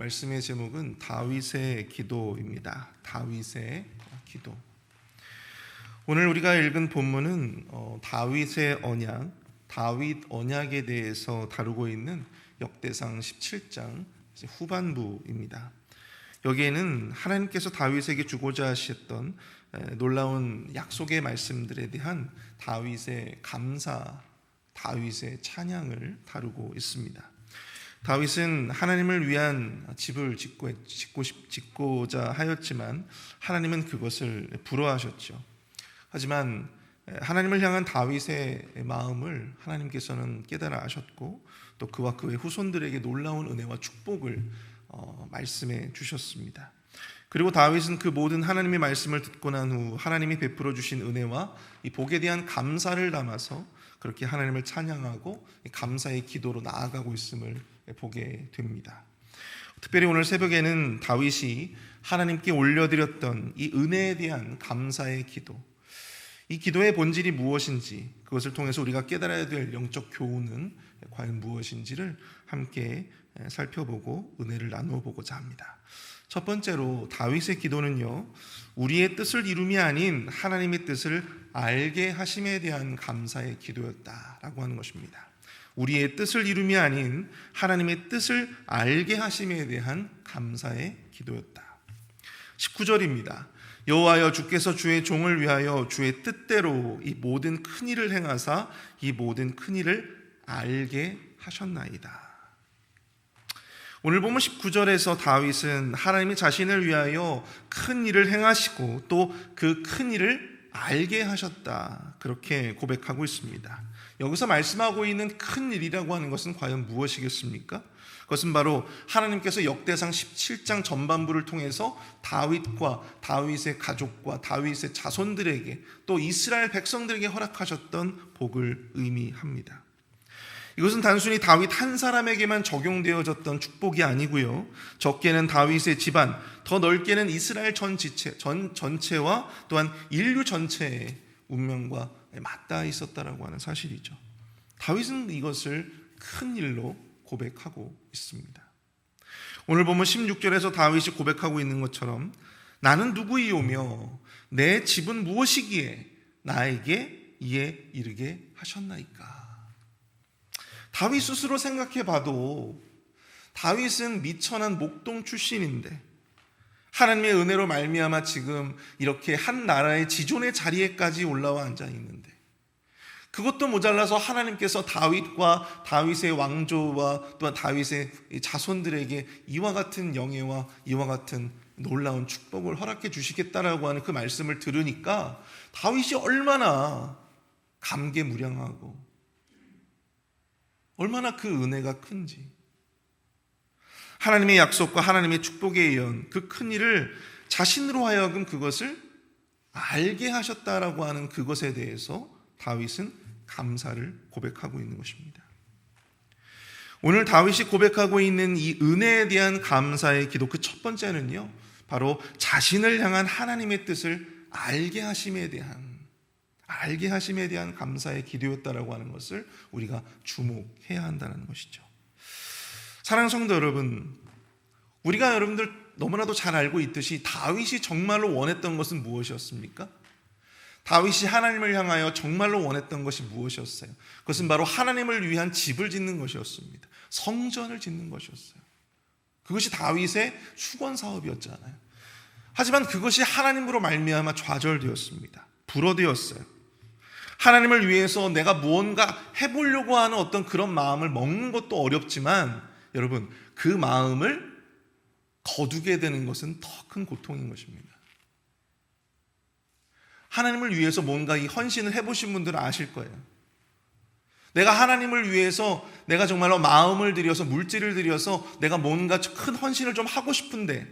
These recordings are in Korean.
말씀의 제목은 다윗의 기도입니다. 다윗의 기도. 오늘 우리가 읽은 본문은 다윗의 언약, 다윗 언약에 대해서 다루고 있는 역대상 17장 후반부입니다. 여기에는 하나님께서 다윗에게 주고자 하셨던 놀라운 약속의 말씀들에 대한 다윗의 감사, 다윗의 찬양을 다루고 있습니다. 다윗은 하나님을 위한 집을 짓고자 하였지만 하나님은 그것을 불허하셨죠. 하지만 하나님을 향한 다윗의 마음을 하나님께서는 깨달아 아셨고 또 그와 그의 후손들에게 놀라운 은혜와 축복을 말씀해 주셨습니다. 그리고 다윗은 그 모든 하나님의 말씀을 듣고 난 후 하나님이 베풀어 주신 은혜와 이 복에 대한 감사를 담아서 그렇게 하나님을 찬양하고 감사의 기도로 나아가고 있음을 보게 됩니다. 특별히 오늘 새벽에는 다윗이 하나님께 올려드렸던 이 은혜에 대한 감사의 기도, 이 기도의 본질이 무엇인지, 그것을 통해서 우리가 깨달아야 될 영적 교훈은 과연 무엇인지를 함께 살펴보고 은혜를 나누어 보고자 합니다. 첫 번째로 다윗의 기도는요, 우리의 뜻을 이룸이 아닌 하나님의 뜻을 알게 하심에 대한 감사의 기도였다라고 하는 것입니다. 우리의 뜻을 이룸이 아닌 하나님의 뜻을 알게 하심에 대한 감사의 기도였다. 19절입니다. 여호와여, 주께서 주의 종을 위하여 주의 뜻대로 이 모든 큰 일을 행하사 이 모든 큰 일을 알게 하셨나이다. 오늘 보면 19절에서 다윗은 하나님이 자신을 위하여 큰 일을 행하시고 또 그 큰 일을 알게 하셨다, 그렇게 고백하고 있습니다. 여기서 말씀하고 있는 큰 일이라고 하는 것은 과연 무엇이겠습니까? 그것은 바로 하나님께서 역대상 17장 전반부를 통해서 다윗과 다윗의 가족과 다윗의 자손들에게 또 이스라엘 백성들에게 허락하셨던 복을 의미합니다. 이것은 단순히 다윗 한 사람에게만 적용되어졌던 축복이 아니고요, 적게는 다윗의 집안, 더 넓게는 이스라엘 전체와 또한 인류 전체의 운명과 맞닿아 있었다라고 하는 사실이죠. 다윗은 이것을 큰 일로 고백하고 있습니다. 오늘 보면 16절에서 다윗이 고백하고 있는 것처럼 나는 누구이오며 내 집은 무엇이기에 나에게 이에 이르게 하셨나이까. 다윗 스스로 생각해 봐도 다윗은 미천한 목동 출신인데 하나님의 은혜로 말미암아 지금 이렇게 한 나라의 지존의 자리에까지 올라와 앉아 있는데, 그것도 모자라서 하나님께서 다윗과 다윗의 왕조와 또한 다윗의 자손들에게 이와 같은 영예와 이와 같은 놀라운 축복을 허락해 주시겠다라고 하는 그 말씀을 들으니까 다윗이 얼마나 감개무량하고 얼마나 그 은혜가 큰지, 하나님의 약속과 하나님의 축복에 의한 그 큰 일을 자신으로 하여금 그것을 알게 하셨다라고 하는 그것에 대해서 다윗은 감사를 고백하고 있는 것입니다. 오늘 다윗이 고백하고 있는 이 은혜에 대한 감사의 기도, 그 첫 번째는요, 바로 자신을 향한 하나님의 뜻을 알게 하심에 대한 감사의 기도였다라고 하는 것을 우리가 주목해야 한다는 것이죠. 사랑하는 성도 여러분, 우리가 여러분들 너무나도 잘 알고 있듯이 다윗이 정말로 원했던 것은 무엇이었습니까? 다윗이 하나님을 향하여 정말로 원했던 것이 무엇이었어요? 그것은 바로 하나님을 위한 집을 짓는 것이었습니다. 성전을 짓는 것이었어요. 그것이 다윗의 수건 사업이었잖아요. 하지만 그것이 하나님으로 말미암아 좌절되었습니다. 불허되었어요. 하나님을 위해서 내가 무언가 해보려고 하는 어떤 그런 마음을 먹는 것도 어렵지만, 여러분, 그 마음을 거두게 되는 것은 더 큰 고통인 것입니다. 하나님을 위해서 뭔가 이 헌신을 해보신 분들은 아실 거예요. 내가 하나님을 위해서 내가 정말로 마음을 들여서 물질을 들여서 내가 뭔가 큰 헌신을 좀 하고 싶은데,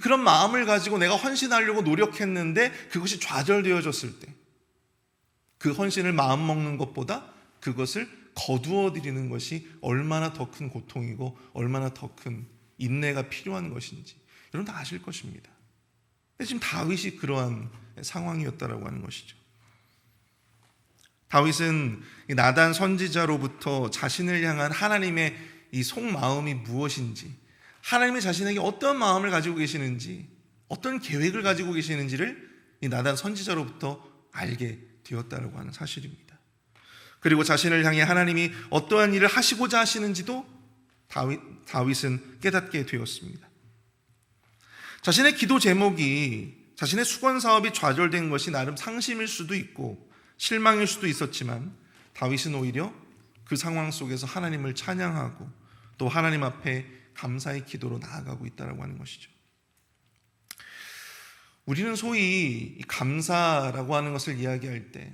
그런 마음을 가지고 내가 헌신하려고 노력했는데 그것이 좌절되어졌을 때, 그 헌신을 마음 먹는 것보다 그것을 거두어 드리는 것이 얼마나 더 큰 고통이고 얼마나 더 큰 인내가 필요한 것인지 여러분 다 아실 것입니다. 근데 지금 다윗이 그러한 상황이었다라고 하는 것이죠. 다윗은 나단 선지자로부터 자신을 향한 하나님의 이 속마음이 무엇인지, 하나님이 자신에게 어떤 마음을 가지고 계시는지, 어떤 계획을 가지고 계시는지를 이 나단 선지자로부터 알게 되었다고 하는 사실입니다. 그리고 자신을 향해 하나님이 어떠한 일을 하시고자 하시는지도 다윗은 깨닫게 되었습니다. 자신의 기도 제목이, 자신의 수건 사업이 좌절된 것이 나름 상심일 수도 있고 실망일 수도 있었지만, 다윗은 오히려 그 상황 속에서 하나님을 찬양하고 또 하나님 앞에 감사의 기도로 나아가고 있다고 하는 것이죠. 우리는 소위 감사라고 하는 것을 이야기할 때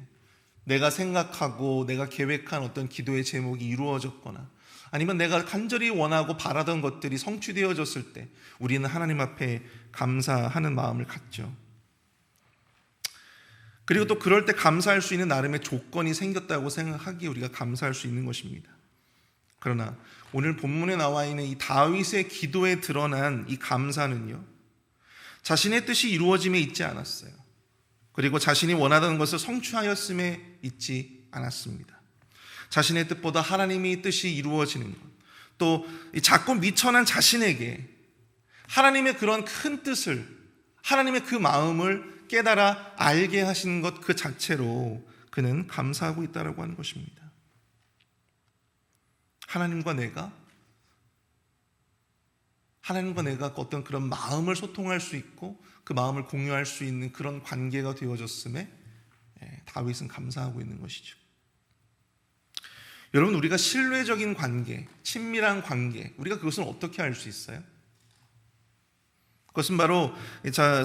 내가 생각하고 내가 계획한 어떤 기도의 제목이 이루어졌거나 아니면 내가 간절히 원하고 바라던 것들이 성취되어졌을 때 우리는 하나님 앞에 감사하는 마음을 갖죠. 그리고 또 그럴 때 감사할 수 있는 나름의 조건이 생겼다고 생각하기에 우리가 감사할 수 있는 것입니다. 그러나 오늘 본문에 나와 있는 이 다윗의 기도에 드러난 이 감사는요, 자신의 뜻이 이루어짐에 있지 않았어요. 그리고 자신이 원하던 것을 성취하였음에 있지 않았습니다. 자신의 뜻보다 하나님의 뜻이 이루어지는 것, 또 작고 미천한 자신에게 하나님의 그런 큰 뜻을, 하나님의 그 마음을 깨달아 알게 하시는 것 그 자체로 그는 감사하고 있다고 하는 것입니다. 하나님과 내가 어떤 그런 마음을 소통할 수 있고 그 마음을 공유할 수 있는 그런 관계가 되어졌음에 다윗은 감사하고 있는 것이죠. 여러분, 우리가 신뢰적인 관계, 친밀한 관계, 우리가 그것을 어떻게 알 수 있어요? 그것은 바로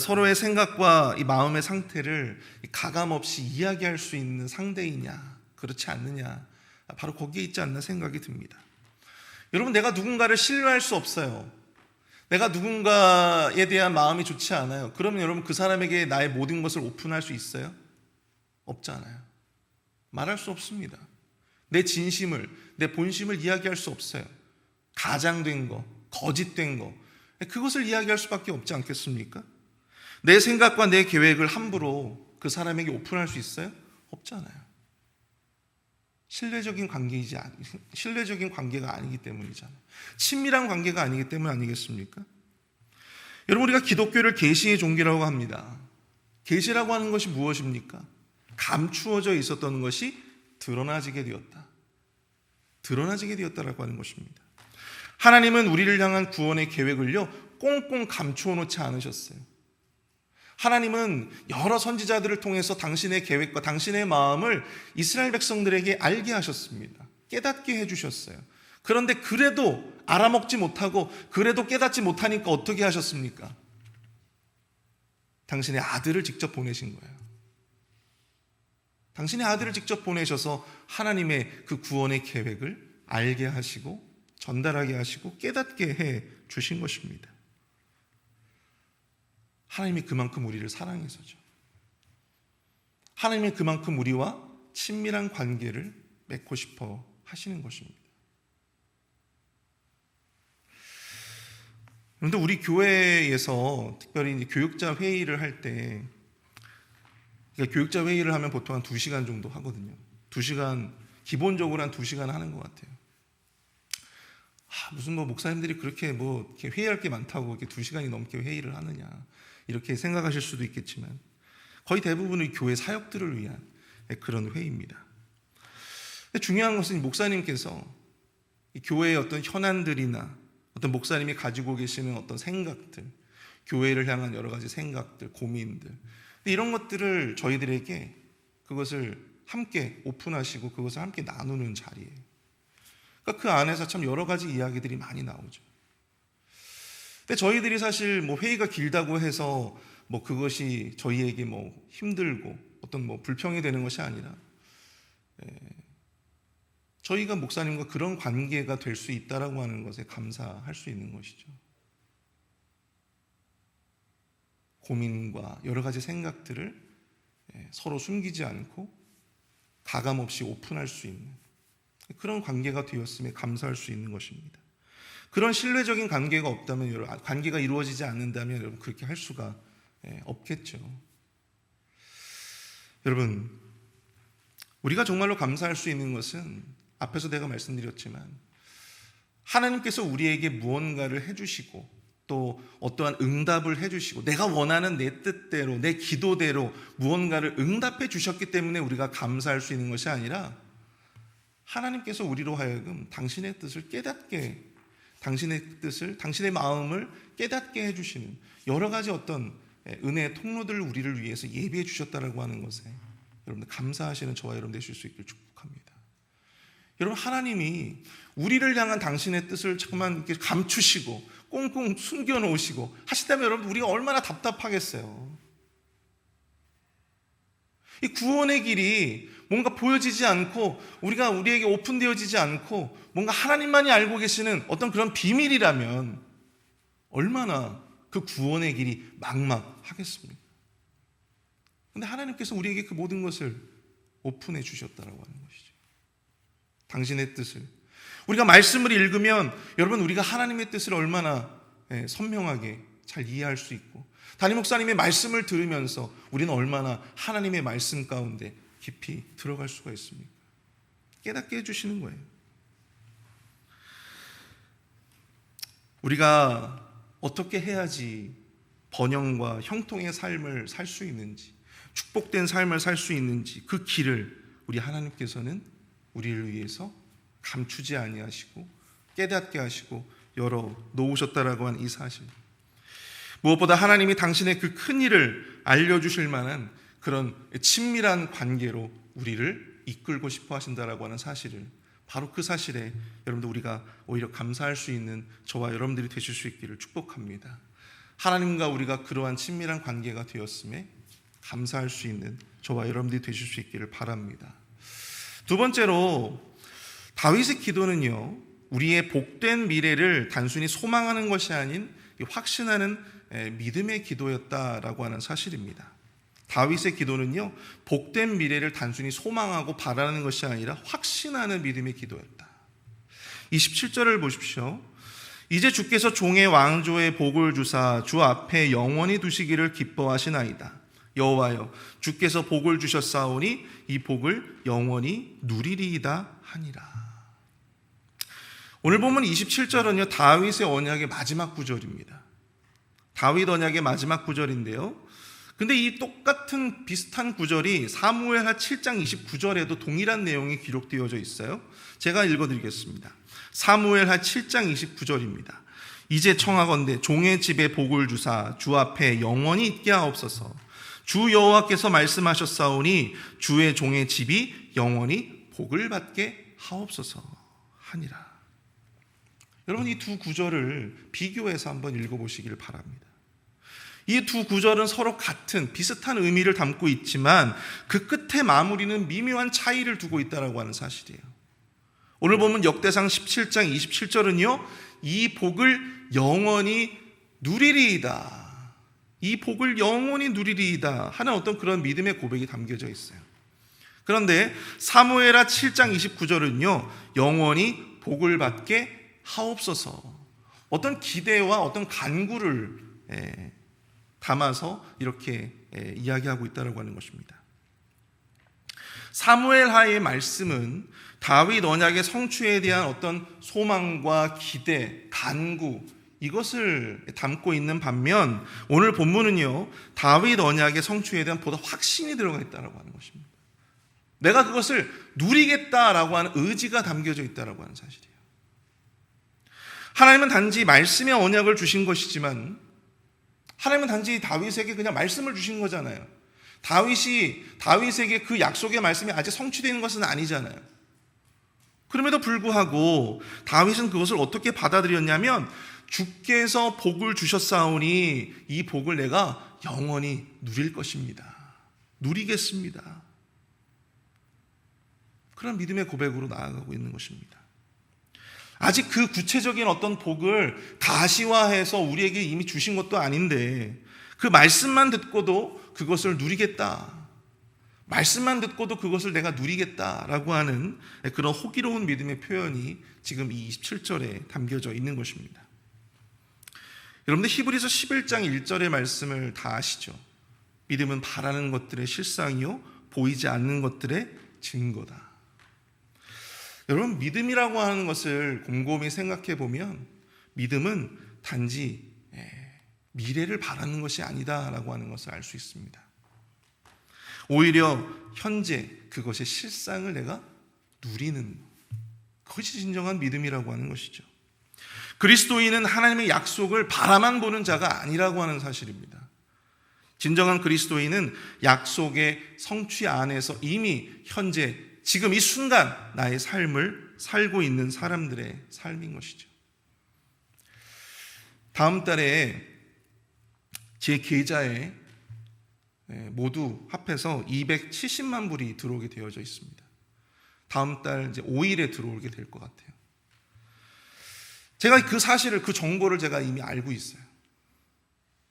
서로의 생각과 이 마음의 상태를 가감없이 이야기할 수 있는 상대이냐, 그렇지 않느냐, 바로 거기에 있지 않나 생각이 듭니다. 여러분, 내가 누군가를 신뢰할 수 없어요. 내가 누군가에 대한 마음이 좋지 않아요. 그러면 여러분, 그 사람에게 나의 모든 것을 오픈할 수 있어요? 없잖아요. 말할 수 없습니다. 내 진심을, 내 본심을 이야기할 수 없어요. 가장된 거, 거짓된 거, 그것을 이야기할 수밖에 없지 않겠습니까? 내 생각과 내 계획을 함부로 그 사람에게 오픈할 수 있어요? 없잖아요. 신뢰적인 관계가 아니기 때문이잖아요. 친밀한 관계가 아니기 때문 아니겠습니까? 여러분, 우리가 기독교를 계시의 종교라고 합니다. 계시라고 하는 것이 무엇입니까? 감추어져 있었던 것이 드러나지게 되었다라고 하는 것입니다. 하나님은 우리를 향한 구원의 계획을요, 꽁꽁 감추어 놓지 않으셨어요. 하나님은 여러 선지자들을 통해서 당신의 계획과 당신의 마음을 이스라엘 백성들에게 알게 하셨습니다. 깨닫게 해주셨어요. 그런데 그래도 알아먹지 못하고 그래도 깨닫지 못하니까 어떻게 하셨습니까? 당신의 아들을 직접 보내신 거예요. 당신의 아들을 직접 보내셔서 하나님의 그 구원의 계획을 알게 하시고 전달하게 하시고 깨닫게 해 주신 것입니다. 하나님이 그만큼 우리를 사랑해서죠. 하나님이 그만큼 우리와 친밀한 관계를 맺고 싶어 하시는 것입니다. 그런데 우리 교회에서 특별히 이제 교육자 회의를 할 때, 그러니까 교육자 회의를 하면 보통 한 2시간 정도 하거든요. 2시간, 기본적으로 한 2시간 하는 것 같아요. 무슨 목사님들이 그렇게 이렇게 회의할 게 많다고 이렇게 2시간이 넘게 회의를 하느냐, 이렇게 생각하실 수도 있겠지만 거의 대부분의 교회 사역들을 위한 그런 회의입니다. 근데 중요한 것은 목사님께서 이 교회의 어떤 현안들이나 어떤 목사님이 가지고 계시는 어떤 생각들, 교회를 향한 여러 가지 생각들, 고민들, 이런 것들을 저희들에게 그것을 함께 오픈하시고 그것을 함께 나누는 자리예요. 그러니까 그 안에서 참 여러 가지 이야기들이 많이 나오죠. 근데 저희들이 사실 회의가 길다고 해서 그것이 저희에게 힘들고 어떤 불평이 되는 것이 아니라, 저희가 목사님과 그런 관계가 될 수 있다라고 하는 것에 감사할 수 있는 것이죠. 고민과 여러 가지 생각들을 서로 숨기지 않고 가감없이 오픈할 수 있는 그런 관계가 되었음에 감사할 수 있는 것입니다. 그런 신뢰적인 관계가 없다면, 관계가 이루어지지 않는다면 여러분 그렇게 할 수가 없겠죠. 여러분, 우리가 정말로 감사할 수 있는 것은 앞에서 내가 말씀드렸지만 하나님께서 우리에게 무언가를 해주시고 또 어떠한 응답을 해주시고 내가 원하는 내 뜻대로 내 기도대로 무언가를 응답해 주셨기 때문에 우리가 감사할 수 있는 것이 아니라 하나님께서 우리로 하여금 당신의 뜻을 깨닫게, 당신의 뜻을, 당신의 마음을 깨닫게 해주시는 여러 가지 어떤 은혜의 통로들을 우리를 위해서 예비해 주셨다라고 하는 것에 여러분들 감사하시는 저와 여러분 되실 수 있기를 축복합니다. 여러분, 하나님이 우리를 향한 당신의 뜻을 자꾸만 이렇게 감추시고 꽁꽁 숨겨놓으시고 하시다면 여러분 우리가 얼마나 답답하겠어요. 이 구원의 길이 뭔가 보여지지 않고 우리에게 오픈되어지지 않고 뭔가 하나님만이 알고 계시는 어떤 그런 비밀이라면 얼마나 그 구원의 길이 막막하겠습니까? 그런데 하나님께서 우리에게 그 모든 것을 오픈해 주셨다라고 하는 것이죠. 당신의 뜻을 우리가 말씀을 읽으면 여러분 우리가 하나님의 뜻을 얼마나 선명하게 잘 이해할 수 있고 담임 목사님의 말씀을 들으면서 우리는 얼마나 하나님의 말씀 가운데 깊이 들어갈 수가 있습니까? 깨닫게 해주시는 거예요. 우리가 어떻게 해야지 번영과 형통의 삶을 살 수 있는지, 축복된 삶을 살 수 있는지 그 길을 우리 하나님께서는 우리를 위해서 감추지 아니하시고 깨닫게 하시고 열어 놓으셨다라고 한 이 사실, 무엇보다 하나님이 당신의 그 큰 일을 알려주실 만한 그런 친밀한 관계로 우리를 이끌고 싶어 하신다라고 하는 사실을, 바로 그 사실에 여러분들 우리가 오히려 감사할 수 있는 저와 여러분들이 되실 수 있기를 축복합니다. 하나님과 우리가 그러한 친밀한 관계가 되었음에 감사할 수 있는 저와 여러분들이 되실 수 있기를 바랍니다. 두 번째로 다윗의 기도는요, 우리의 복된 미래를 단순히 소망하는 것이 아닌 확신하는 믿음의 기도였다라고 하는 사실입니다. 다윗의 기도는요, 복된 미래를 단순히 소망하고 바라는 것이 아니라 확신하는 믿음의 기도였다. 27절을 보십시오. 이제 주께서 종의 왕조의 복을 주사 주 앞에 영원히 두시기를 기뻐하시나이다. 여호와여, 주께서 복을 주셨사오니 이 복을 영원히 누리리이다 하니라. 오늘 보면 27절은요, 다윗의 언약의 마지막 구절입니다. 다윗 언약의 마지막 구절인데요, 근데 이 똑같은 비슷한 구절이 사무엘하 7장 29절에도 동일한 내용이 기록되어져 있어요. 제가 읽어드리겠습니다. 사무엘하 7장 29절입니다. 이제 청하건대 종의 집에 복을 주사 주 앞에 영원히 있게 하옵소서. 주 여호와께서 말씀하셨사오니 주의 종의 집이 영원히 복을 받게 하옵소서 하니라. 여러분, 이 두 구절을 비교해서 한번 읽어보시길 바랍니다. 이 두 구절은 서로 같은 비슷한 의미를 담고 있지만 그 끝에 마무리는 미묘한 차이를 두고 있다고 하는 사실이에요. 오늘 보면 역대상 17장 27절은요, 이 복을 영원히 누리리이다, 이 복을 영원히 누리리이다 하는 어떤 그런 믿음의 고백이 담겨져 있어요. 그런데 사무엘하 7장 29절은요, 영원히 복을 받게 하옵소서, 어떤 기대와 어떤 간구를 담아서 이렇게 이야기하고 있다고 하는 것입니다. 사무엘하의 말씀은 다윗 언약의 성취에 대한 어떤 소망과 기대, 간구, 이것을 담고 있는 반면 오늘 본문은요, 다윗 언약의 성취에 대한 보다 확신이 들어가 있다고 하는 것입니다. 내가 그것을 누리겠다라고 하는 의지가 담겨져 있다고 하는 사실이에요. 하나님은 단지 말씀의 언약을 주신 것이지만 하나님은 단지 다윗에게 그냥 말씀을 주신 거잖아요. 다윗에게 그 약속의 말씀이 아직 성취되는 것은 아니잖아요. 그럼에도 불구하고 다윗은 그것을 어떻게 받아들였냐면, 주께서 복을 주셨사오니 이 복을 내가 영원히 누릴 것입니다. 누리겠습니다. 그런 믿음의 고백으로 나아가고 있는 것입니다. 아직 그 구체적인 어떤 복을 가시화해서 우리에게 이미 주신 것도 아닌데 그 말씀만 듣고도 그것을 누리겠다, 말씀만 듣고도 그것을 내가 누리겠다라고 하는 그런 호기로운 믿음의 표현이 지금 이 27절에 담겨져 있는 것입니다. 여러분들 히브리서 11장 1절의 말씀을 다 아시죠? 믿음은 바라는 것들의 실상이요 보이지 않는 것들의 증거다. 여러분, 믿음이라고 하는 것을 곰곰이 생각해 보면 믿음은 단지 미래를 바라는 것이 아니다라고 하는 것을 알 수 있습니다. 오히려 현재 그것의 실상을 내가 누리는, 그것이 진정한 믿음이라고 하는 것이죠. 그리스도인은 하나님의 약속을 바라만 보는 자가 아니라고 하는 사실입니다. 진정한 그리스도인은 약속의 성취 안에서 이미 현재 지금 이 순간 나의 삶을 살고 있는 사람들의 삶인 것이죠. 다음 달에 제 계좌에 모두 합해서 270만 불이 들어오게 되어져 있습니다. 다음 달 이제 5일에 들어오게 될 것 같아요. 제가 그 사실을, 그 정보를 제가 이미 알고 있어요.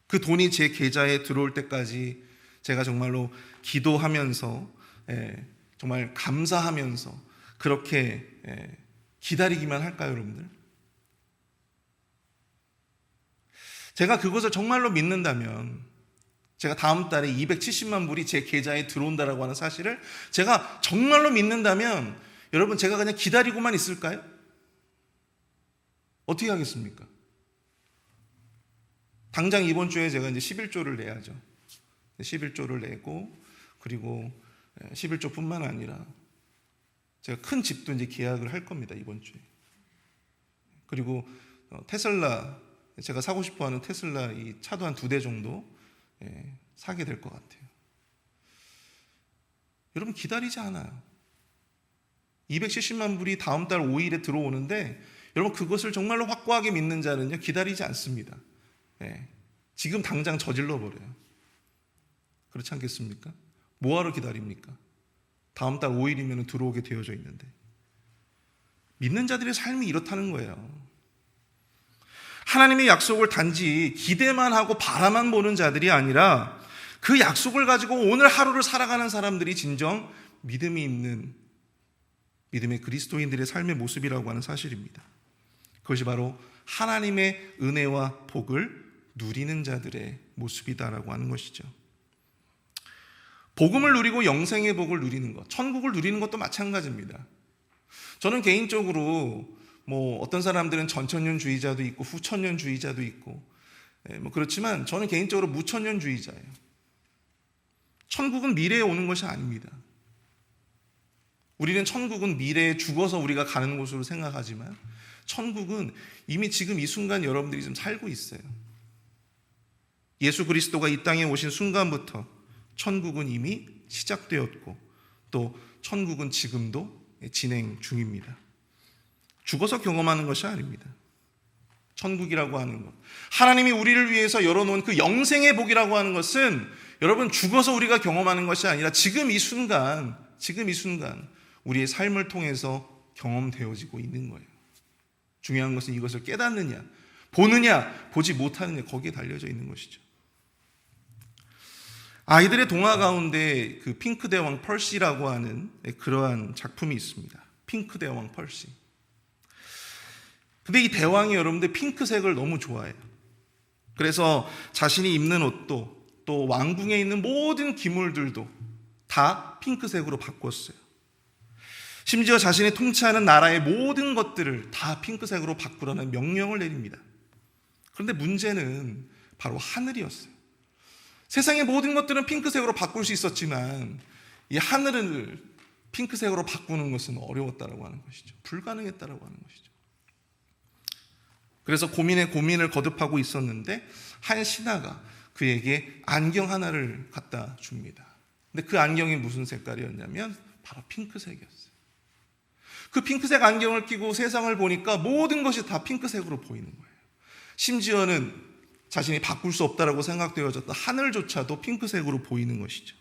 그 돈이 제 계좌에 들어올 때까지 제가 정말로 기도하면서, 정말 감사하면서 그렇게 기다리기만 할까요, 여러분들? 제가 그것을 정말로 믿는다면, 제가 다음 달에 270만 불이 제 계좌에 들어온다라고 하는 사실을 제가 정말로 믿는다면, 여러분, 제가 그냥 기다리고만 있을까요? 어떻게 하겠습니까? 당장 이번 주에 제가 이제 11조를 내야죠. 11조를 내고, 그리고 11조뿐만 아니라 제가 큰 집도 이제 계약을 할 겁니다, 이번 주에. 그리고 테슬라, 제가 사고 싶어 하는 테슬라 이 차도 한 2대 정도 사게 될 것 같아요. 여러분, 기다리지 않아요. 270만 불이 다음 달 5일에 들어오는데, 여러분, 그것을 정말로 확고하게 믿는 자는요, 기다리지 않습니다. 지금 당장 저질러 버려요. 그렇지 않겠습니까? 뭐하러 기다립니까? 다음 달 5일이면 들어오게 되어져 있는데. 믿는 자들의 삶이 이렇다는 거예요. 하나님의 약속을 단지 기대만 하고 바라만 보는 자들이 아니라 그 약속을 가지고 오늘 하루를 살아가는 사람들이 진정 믿음이 있는, 믿음의 그리스도인들의 삶의 모습이라고 하는 사실입니다. 그것이 바로 하나님의 은혜와 복을 누리는 자들의 모습이다라고 하는 것이죠. 복음을 누리고 영생의 복을 누리는 것, 천국을 누리는 것도 마찬가지입니다. 저는 개인적으로 어떤 사람들은 전천년주의자도 있고 후천년주의자도 있고 그렇지만 저는 개인적으로 무천년주의자예요. 천국은 미래에 오는 것이 아닙니다. 우리는 천국은 미래에 죽어서 우리가 가는 곳으로 생각하지만 천국은 이미 지금 이 순간 여러분들이 지금 살고 있어요. 예수 그리스도가 이 땅에 오신 순간부터 천국은 이미 시작되었고 또 천국은 지금도 진행 중입니다. 죽어서 경험하는 것이 아닙니다. 천국이라고 하는 것, 하나님이 우리를 위해서 열어놓은 그 영생의 복이라고 하는 것은 여러분 죽어서 우리가 경험하는 것이 아니라 지금 이 순간 우리의 삶을 통해서 경험되어지고 있는 거예요. 중요한 것은 이것을 깨닫느냐, 보느냐, 보지 못하느냐, 거기에 달려져 있는 것이죠. 아이들의 동화 가운데 그 핑크 대왕 펄시라고 하는 그러한 작품이 있습니다. 핑크 대왕 펄시. 근데 이 대왕이 여러분들 핑크색을 너무 좋아해요. 그래서 자신이 입는 옷도 또 왕궁에 있는 모든 기물들도 다 핑크색으로 바꿨어요. 심지어 자신이 통치하는 나라의 모든 것들을 다 핑크색으로 바꾸라는 명령을 내립니다. 그런데 문제는 바로 하늘이었어요. 세상의 모든 것들은 핑크색으로 바꿀 수 있었지만 이 하늘을 핑크색으로 바꾸는 것은 어려웠다라고 하는 것이죠. 불가능했다라고 하는 것이죠. 그래서 고민을 거듭하고 있었는데 한 신하가 그에게 안경 하나를 갖다 줍니다. 근데 그 안경이 무슨 색깔이었냐면 바로 핑크색이었어요. 그 핑크색 안경을 끼고 세상을 보니까 모든 것이 다 핑크색으로 보이는 거예요. 심지어는 자신이 바꿀 수 없다라고 생각되어졌던 하늘조차도 핑크색으로 보이는 것이죠.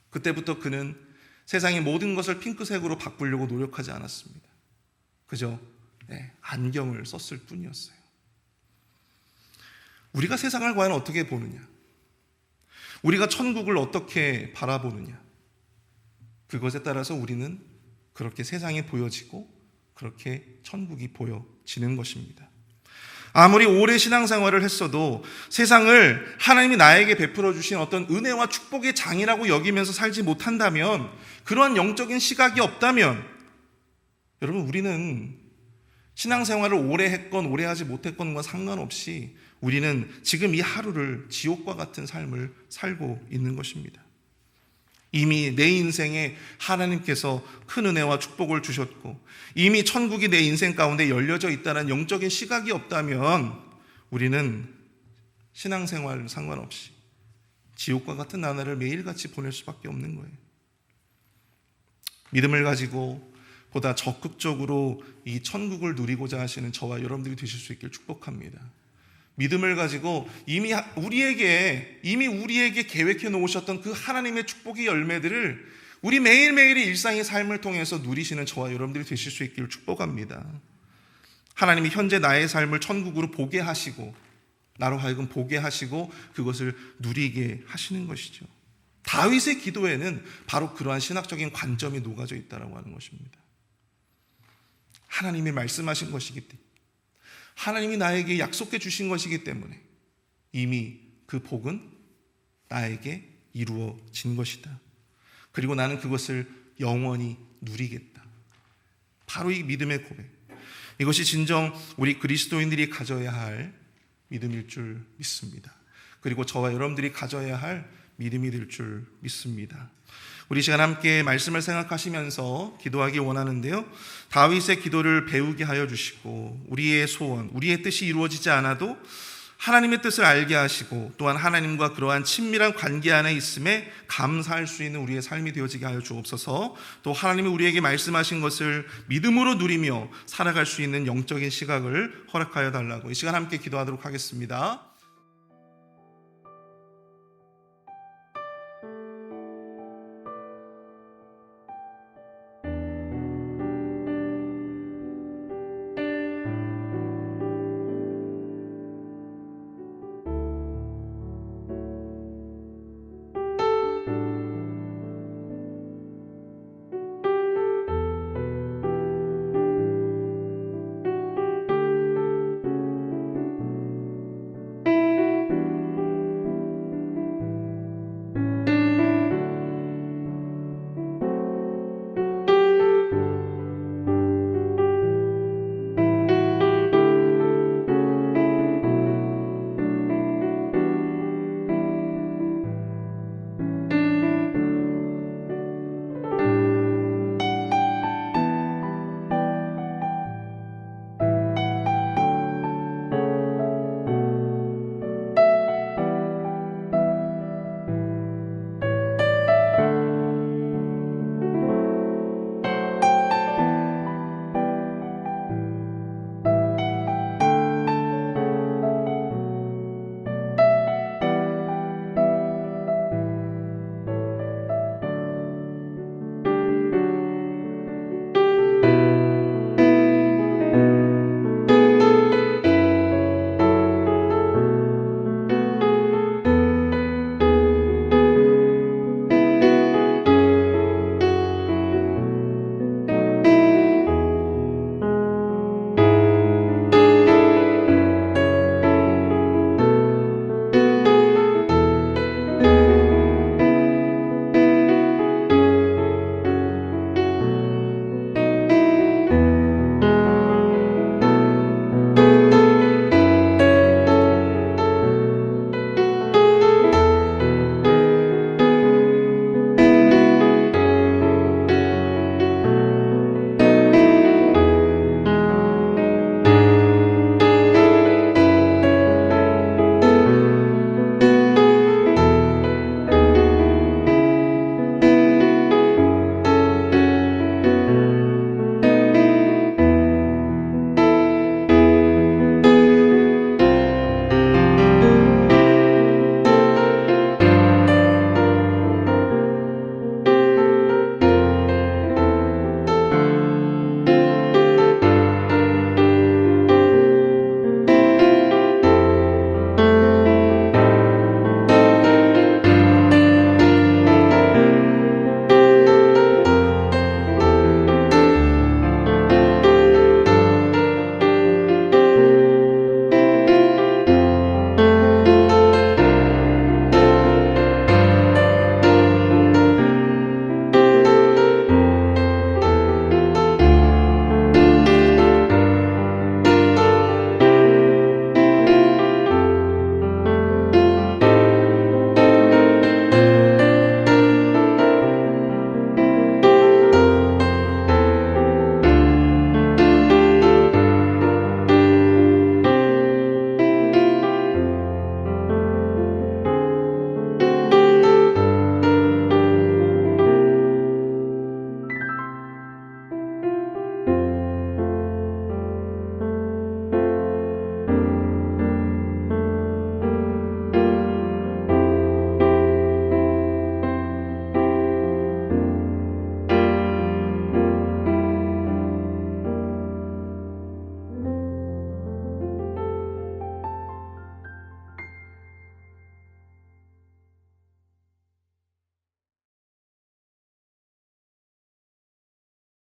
그때부터 그는 세상의 모든 것을 핑크색으로 바꾸려고 노력하지 않았습니다. 그저 안경을 썼을 뿐이었어요. 우리가 세상을 과연 어떻게 보느냐? 우리가 천국을 어떻게 바라보느냐? 그것에 따라서 우리는 그렇게 세상이 보여지고 그렇게 천국이 보여지는 것입니다. 아무리 오래 신앙생활을 했어도 세상을 하나님이 나에게 베풀어 주신 어떤 은혜와 축복의 장이라고 여기면서 살지 못한다면, 그러한 영적인 시각이 없다면 여러분, 우리는 신앙생활을 오래 했건 오래 하지 못했건과 상관없이 우리는 지금 이 하루를 지옥과 같은 삶을 살고 있는 것입니다. 이미 내 인생에 하나님께서 큰 은혜와 축복을 주셨고 이미 천국이 내 인생 가운데 열려져 있다는 영적인 시각이 없다면 우리는 신앙생활 상관없이 지옥과 같은 나날을 매일같이 보낼 수밖에 없는 거예요. 믿음을 가지고 보다 적극적으로 이 천국을 누리고자 하시는 저와 여러분들이 되실 수 있길 축복합니다. 믿음을 가지고 이미 우리에게 계획해 놓으셨던 그 하나님의 축복의 열매들을 우리 매일매일의 일상의 삶을 통해서 누리시는 저와 여러분들이 되실 수 있기를 축복합니다. 하나님이 현재 나의 삶을 천국으로 보게 하시고 나로 하여금 보게 하시고 그것을 누리게 하시는 것이죠. 다윗의 기도에는 바로 그러한 신학적인 관점이 녹아져 있다고 하는 것입니다. 하나님이 말씀하신 것이기 때문에, 하나님이 나에게 약속해 주신 것이기 때문에 이미 그 복은 나에게 이루어진 것이다. 그리고 나는 그것을 영원히 누리겠다. 바로 이 믿음의 고백, 이것이 진정 우리 그리스도인들이 가져야 할 믿음일 줄 믿습니다. 그리고 저와 여러분들이 가져야 할 믿음이 될 줄 믿습니다. 우리 시간 함께 말씀을 생각하시면서 기도하기 원하는데요, 다윗의 기도를 배우게 하여 주시고 우리의 소원, 우리의 뜻이 이루어지지 않아도 하나님의 뜻을 알게 하시고 또한 하나님과 그러한 친밀한 관계 안에 있음에 감사할 수 있는 우리의 삶이 되어지게 하여 주옵소서. 또 하나님이 우리에게 말씀하신 것을 믿음으로 누리며 살아갈 수 있는 영적인 시각을 허락하여 달라고 이 시간 함께 기도하도록 하겠습니다.